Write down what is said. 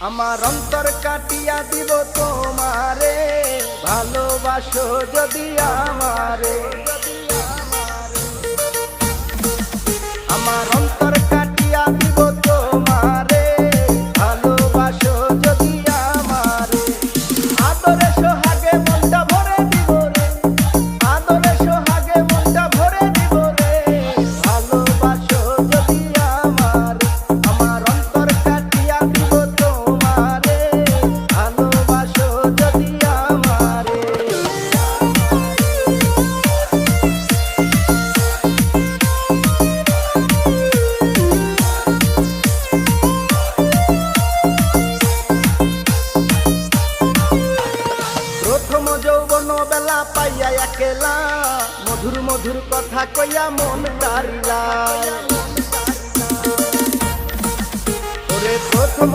আমার অন্তর কাটিয়া দিব তোমারে, ভালোবাসো যদি আমারে। আমার অন্তর কাটিয়া দিব তোমারে, ভালোবাসো যদি আমারে। আদরে সোহাগে মনটা ভরে দিব রে, আদরে সোহাগে মনটা ভরে দিব রে, ভালোবাসো যদি আমারে। আমার অন্তর কাটিয়া দিব তোমারে, ভালোবাসো যদি আমারে। প্রথম যৌবন বেলা পাইয়া একেলা, মধুর মধুর কথা কইয়া মন তারিলা। ওরে প্রথম